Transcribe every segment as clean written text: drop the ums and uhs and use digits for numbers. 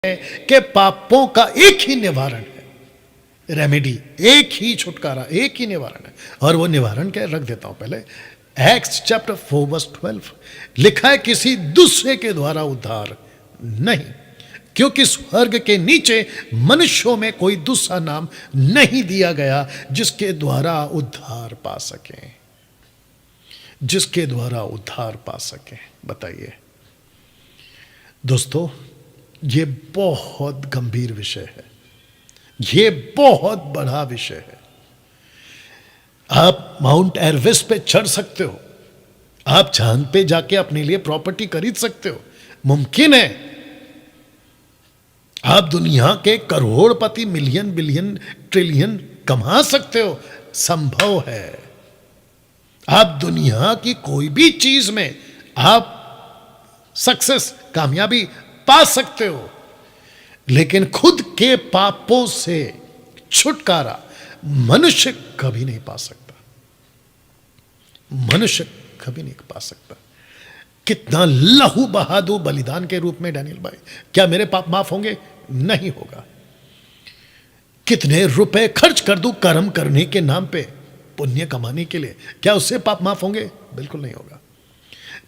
कि पापों का एक ही निवारण है, रेमेडी, एक ही छुटकारा, एक ही निवारण है। और वो निवारण क्या रख देता हूं पहले। एक्ट्स चैप्टर 4 वर्स 12 लिखा है, किसी दूसरे के द्वारा उद्धार नहीं, क्योंकि स्वर्ग के नीचे मनुष्यों में कोई दूसरा नाम नहीं दिया गया जिसके द्वारा उद्धार पा सके, जिसके द्वारा उद्धार पा सके। बताइए दोस्तों, ये बहुत गंभीर विषय है, ये बहुत बड़ा विषय है। आप माउंट एवरेस्ट पे चढ़ सकते हो, आप चांद पे जाके अपने लिए प्रॉपर्टी खरीद सकते हो, मुमकिन है। आप दुनिया के करोड़पति, मिलियन, बिलियन, ट्रिलियन कमा सकते हो, संभव है। आप दुनिया की कोई भी चीज में आप सक्सेस, कामयाबी पा सकते हो, लेकिन खुद के पापों से छुटकारा मनुष्य कभी नहीं पा सकता, मनुष्य कभी नहीं पा सकता। कितना लहू बहा दूं बलिदान के रूप में डैनियल भाई, क्या मेरे पाप माफ होंगे? नहीं होगा। कितने रुपए खर्च कर दूं कर्म करने के नाम पे, पुण्य कमाने के लिए, क्या उससे पाप माफ होंगे? बिल्कुल नहीं होगा।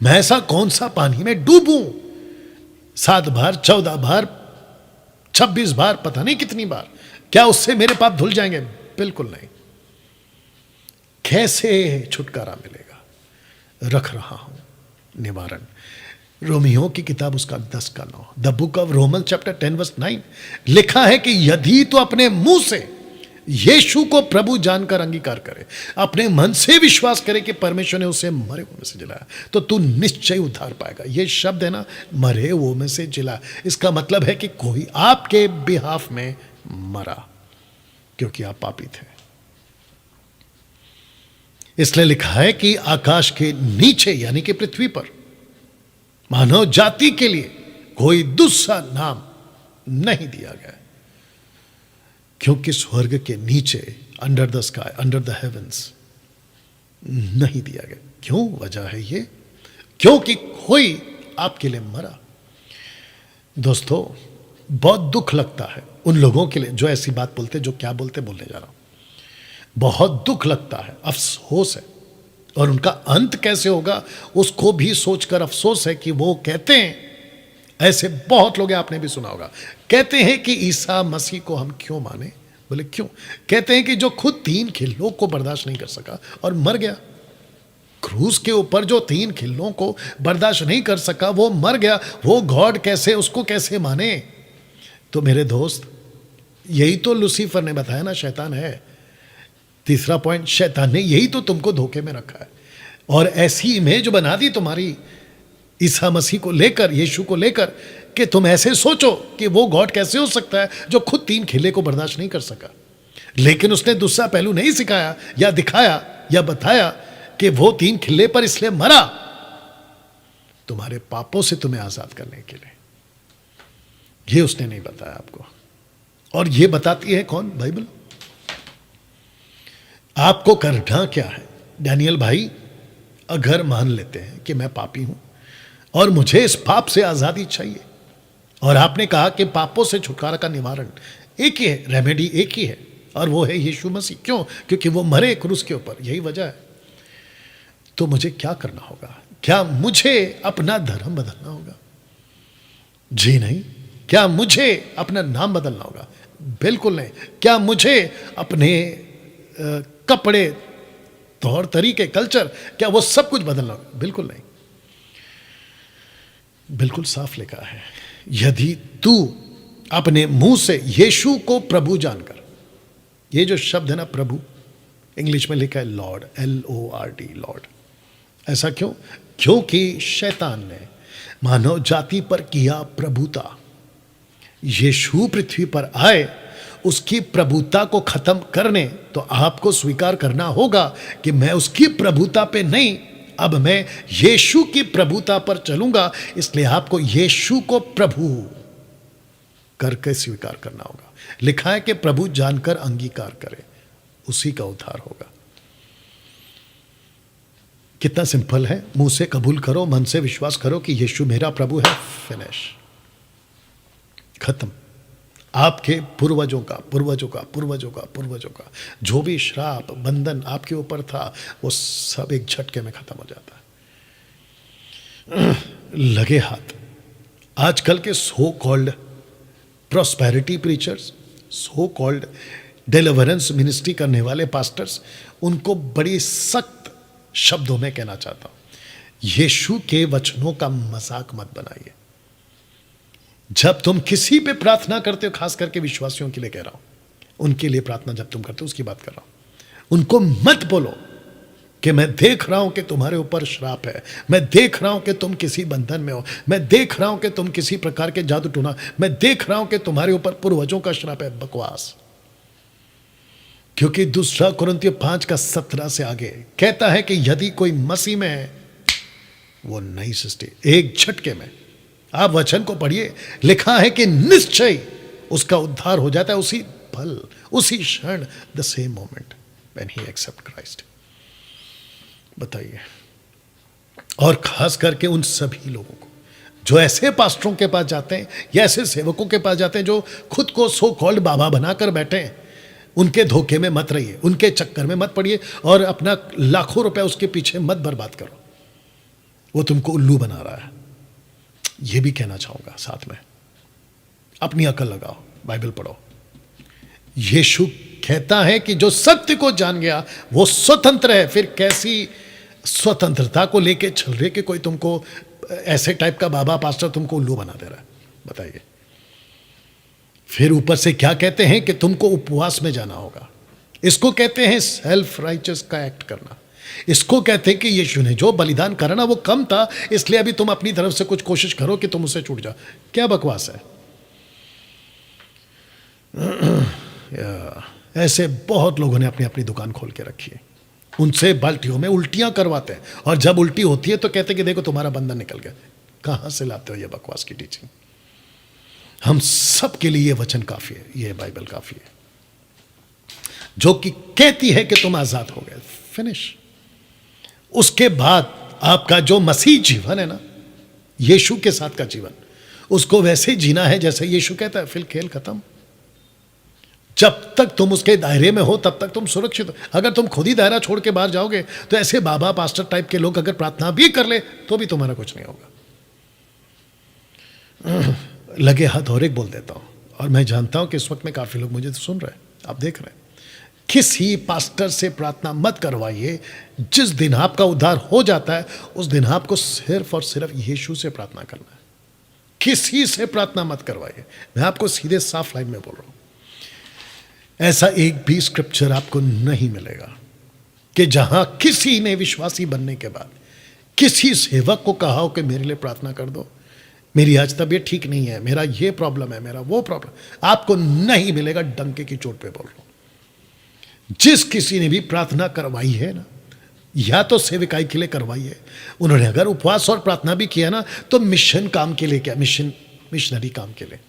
मैं ऐसा कौन सा पानी में डूबूं 7 बार, 14 बार, 26 बार, पता नहीं कितनी बार, क्या उससे मेरे पाप धुल जाएंगे? बिल्कुल नहीं। कैसे छुटकारा मिलेगा? रख रहा हूं निवारण। रोमियो की किताब उसका 10:9, the book of Roman chapter 10 verse 9 लिखा है कि यदि तो अपने मुंह से यीशु को प्रभु जानकर अंगीकार करे, अपने मन से विश्वास करे कि परमेश्वर ने उसे मरे हुए में से जिलाया, तो तू निश्चय उद्धार पाएगा। ये शब्द है ना, मरे हुए में से जिला, इसका मतलब है कि कोई आपके बिहाफ में मरा, क्योंकि आप पापी थे। इसलिए लिखा है कि आकाश के नीचे यानी कि पृथ्वी पर मानव जाति के लिए कोई दूसरा नाम नहीं दिया गया, क्योंकि स्वर्ग के नीचे, under the sky, under the heavens, नहीं दिया गया। क्यों? वजह है ये, क्योंकि कोई आपके लिए मरा। दोस्तों, बहुत दुख लगता है उन लोगों के लिए जो ऐसी बात बोलते, जो क्या बोलते बोलने जा रहा हूं, बहुत दुख लगता है, अफसोस है। और उनका अंत कैसे होगा उसको भी सोचकर अफसोस है कि वो कहते हैं, ऐसे बहुत लोग हैं, आपने भी सुना होगा, कहते हैं कि ईसा मसीह को हम क्यों माने? बोले क्यों? कहते हैं कि जो खुद 3 खिल्लों को बर्दाश्त नहीं कर सका और मर गया, क्रूस के ऊपर जो 3 खिल्लों को बर्दाश्त नहीं कर सका वो मर गया, वो गॉड कैसे, उसको कैसे माने? तो मेरे दोस्त, यही तो लूसीफर ने बताया ना, शैतान है। तीसरा पॉइंट, शैतान ने यही तो तुमको धोखे में रखा है और ऐसी इमेज बना दी तुम्हारी ईसा मसीह को लेकर, यीशु को लेकर, कि तुम ऐसे सोचो कि वो गॉड कैसे हो सकता है जो खुद 3 खिले को बर्दाश्त नहीं कर सका। लेकिन उसने दूसरा पहलू नहीं सिखाया या दिखाया या बताया कि वो 3 खिले पर इसलिए मरा, तुम्हारे पापों से तुम्हें आजाद करने के लिए। ये उसने नहीं बताया आपको। और ये बताती है कौन? बाइबल। आपको करना क्या है? डैनियल भाई, अगर मान लेते हैं कि मैं पापी हूं और मुझे इस पाप से आजादी चाहिए, और आपने कहा कि पापों से छुटकारा का निवारण एक ही है, रेमेडी एक ही है, और वो है यीशु मसीह। क्यों? क्योंकि वो मरे क्रूस के ऊपर, यही वजह है। तो मुझे क्या करना होगा? क्या मुझे अपना धर्म बदलना होगा? जी नहीं। क्या मुझे अपना नाम बदलना होगा? बिल्कुल नहीं। क्या मुझे अपने कपड़े, तौर तरीके, कल्चर, क्या वो सब कुछ बदलना होगा? बिल्कुल नहीं। बिल्कुल साफ लिखा है, यदि तू अपने मुंह से यीशु को प्रभु जानकर, ये जो शब्द है ना प्रभु, इंग्लिश में लिखा है लॉर्ड, LORD, लॉर्ड। ऐसा क्यों? क्योंकि शैतान ने मानव जाति पर किया प्रभुता। यीशु पृथ्वी पर आए उसकी प्रभुता को खत्म करने, तो आपको स्वीकार करना होगा कि मैं उसकी प्रभुता पे नहीं, अब मैं यीशु की प्रभुता पर चलूंगा। इसलिए आपको यीशु को प्रभु करके स्वीकार करना होगा। लिखा है कि प्रभु जानकर अंगीकार करे, उसी का उद्धार होगा। कितना सिंपल है, मुंह से कबूल करो, मन से विश्वास करो कि यीशु मेरा प्रभु है, फिनिश। खत्म। आपके पूर्वजों का पूर्वजों का पूर्वजों का पूर्वजों का जो भी श्राप बंधन आपके ऊपर था वो सब एक झटके में खत्म हो जाता है। लगे हाथ आजकल के so called prosperity preachers, so called deliverance ministry करने वाले पास्टर्स, उनको बड़ी सख्त शब्दों में कहना चाहता हूं, यीशु के वचनों का मजाक मत बनाइए। जब तुम किसी पे प्रार्थना करते हो, खास करके विश्वासियों के लिए कह रहा हूं, उनके लिए प्रार्थना जब तुम करते हो उसकी बात कर रहा हूं, उनको मत बोलो कि मैं देख रहा हूं कि तुम्हारे ऊपर श्राप है, मैं देख रहा हूं कि तुम किसी बंधन में हो, मैं देख रहा हूं कि तुम किसी प्रकार के जादू टोना, मैं देख रहा हूं कि तुम्हारे ऊपर पूर्वजों का श्राप है। बकवास। क्योंकि दूसरा कुरिन्थियों 5:17 से आगे कहता है कि यदि कोई मसीह में है वो नई सृष्टि। एक झटके में आप वचन को पढ़िए, लिखा है कि निश्चय उसका उद्धार हो जाता है उसी पल, उसी क्षण, the same moment when he accept Christ. बताइए। और खास करके उन सभी लोगों को जो ऐसे पास्टरों के पास जाते हैं या ऐसे सेवकों के पास जाते हैं जो खुद को सो कॉल्ड बाबा बनाकर बैठे हैं, उनके धोखे में मत रहिए, उनके चक्कर में मत पड़िए और अपना लाखों रुपए उसके पीछे मत बर्बाद करो। वो तुमको उल्लू बना रहा है। ये भी कहना चाहूंगा साथ में, अपनी अकल लगाओ, बाइबल पढ़ो। यीशु कहता है कि जो सत्य को जान गया वो स्वतंत्र है। फिर कैसी स्वतंत्रता को लेके चल रहे कि कोई तुमको ऐसे टाइप का बाबा पास्टर तुमको उल्लू बना दे रहा है? बताइए। फिर ऊपर से क्या कहते हैं कि तुमको उपवास में जाना होगा। इसको कहते हैं सेल्फ राइचस का एक्ट करना। इसको कहते हैं कि यीशु ने जो बलिदान करना वो कम था, इसलिए अभी तुम अपनी तरफ से कुछ कोशिश करो कि तुम उससे छूट जाओ। क्या बकवास है। ऐसे बहुत लोगों ने अपनी अपनी दुकान खोल के रखी है। उनसे बाल्टियों में उल्टियां करवाते हैं और जब उल्टी होती है तो कहते हैं कि देखो तुम्हारा बंधन निकल गया। कहां से लाते हो ये बकवास की टीचिंग? हम सब के लिए ये वचन काफी है, ये बाइबल काफी है जो कि कहती है कि तुम आजाद हो गए। फिनिश। उसके बाद आपका जो मसीह जीवन है ना, यीशु के साथ का जीवन, उसको वैसे जीना है जैसे यीशु कहता है। फिर खेल खत्म। जब तक तुम उसके दायरे में हो तब तक तुम सुरक्षित हो। अगर तुम खुद ही दायरा छोड़ के बाहर जाओगे तो ऐसे बाबा पास्टर टाइप के लोग अगर प्रार्थना भी कर ले तो भी तुम्हारा कुछ नहीं होगा। लगे हाथ और एक बोल देता हूं, और मैं जानता हूं कि इस वक्त में काफी लोग मुझे तो सुन रहे हैं, आप देख रहे हैं। किसी पास्टर से प्रार्थना मत करवाइए। जिस दिन आपका उद्धार हो जाता है उस दिन आपको सिर्फ और सिर्फ यीशु से प्रार्थना करना है। किसी से प्रार्थना मत करवाइए। मैं आपको सीधे साफ लाइन में बोल रहा हूं। ऐसा एक भी स्क्रिप्चर आपको नहीं मिलेगा कि जहां किसी ने विश्वासी बनने के बाद किसी सेवक को कहा हो कि मेरे लिए प्रार्थना कर दो, मेरी आज तबीयत ठीक नहीं है, मेरा ये प्रॉब्लम है, मेरा वो प्रॉब्लम। आपको नहीं मिलेगा। डंके की चोट पे बोल रहा हूं। जिस किसी ने भी प्रार्थना करवाई है ना, या तो सेविकाई के लिए करवाई है, उन्होंने अगर उपवास और प्रार्थना भी किया ना तो मिशन काम के लिए किया, मिशनरी काम के लिए।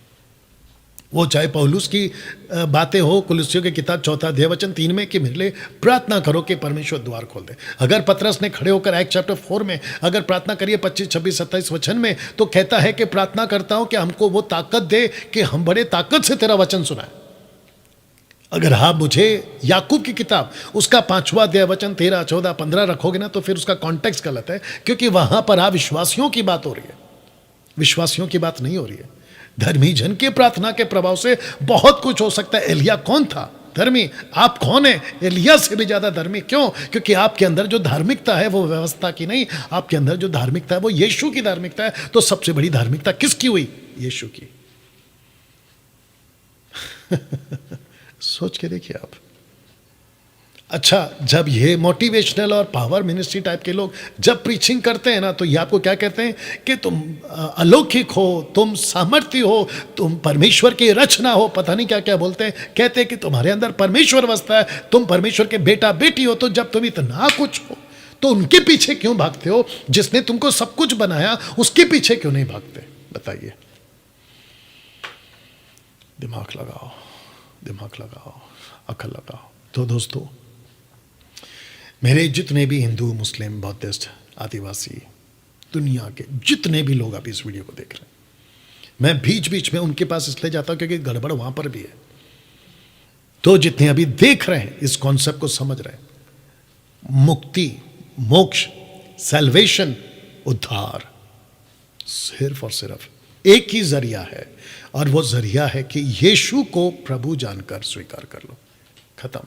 वो चाहे पौलुस की बातें हो कुलुस्सियों की किताब 4 अध्याय वचन 3 में कि मेरे लिए प्रार्थना करो कि परमेश्वर द्वार खोल दे। अगर पतरस ने खड़े होकर एक्ट चैप्टर 4 में अगर प्रार्थना करिए 25, 26, 27 वचन में, तो कहता है कि प्रार्थना करता हूं कि हमको वो ताकत दे कि हम बड़े ताकत से तेरा वचन सुनाए। अगर आप मुझे याकूब की किताब उसका 5वां अध्याय वचन 13, 14, 15 रखोगे ना तो फिर उसका कॉन्टेक्स्ट गलत है, क्योंकि वहां पर आप विश्वासियों की बात हो रही है, विश्वासियों की बात नहीं हो रही है। धर्मी जन की प्रार्थना के प्रभाव से बहुत कुछ हो सकता है। एलिया कौन था? धर्मी। आप कौन है? एलिया से भी ज्यादा धर्मी। क्यों? क्योंकि आपके अंदर जो धार्मिकता है वो व्यवस्था की नहीं, आपके अंदर जो धार्मिकता है वो यीशु की धार्मिकता है। तो सबसे बड़ी धार्मिकता किसकी हुई? यीशु की। सोच के देखिए आप। अच्छा, जब ये मोटिवेशनल और पावर मिनिस्ट्री टाइप के लोग जब प्रीचिंग करते हैं ना, तो ये आपको क्या कहते हैं कि तुम अलौकिक हो, तुम सामर्थ्य हो, तुम परमेश्वर की रचना हो, पता नहीं क्या क्या बोलते हैं। कहते हैं कि तुम्हारे अंदर परमेश्वर बसता है, तुम परमेश्वर के बेटा बेटी हो। तो जब तुम इतना कुछ हो तो उनके पीछे क्यों भागते हो? जिसने तुमको सब कुछ बनाया उसके पीछे क्यों नहीं भागते? बताइए। दिमाग लगाओ, दिमाग लगाओ, अकल लगाओ। तो दोस्तों, मेरे जितने भी हिंदू, मुस्लिम, बौद्धिस्ट, आदिवासी, दुनिया के जितने भी लोग आप इस वीडियो को देख रहे हैं, मैं बीच बीच में उनके पास इसलिए जाता हूं क्योंकि गड़बड़ वहां पर भी है। तो जितने अभी देख रहे हैं, इस कॉन्सेप्ट को समझ रहे हैं, मुक्ति, मोक्ष, सैल्वेशन, उद्धार सिर्फ और सिर्फ एक ही जरिया है, और वो जरिया है कि यीशु को प्रभु जानकर स्वीकार कर लो। खत्म।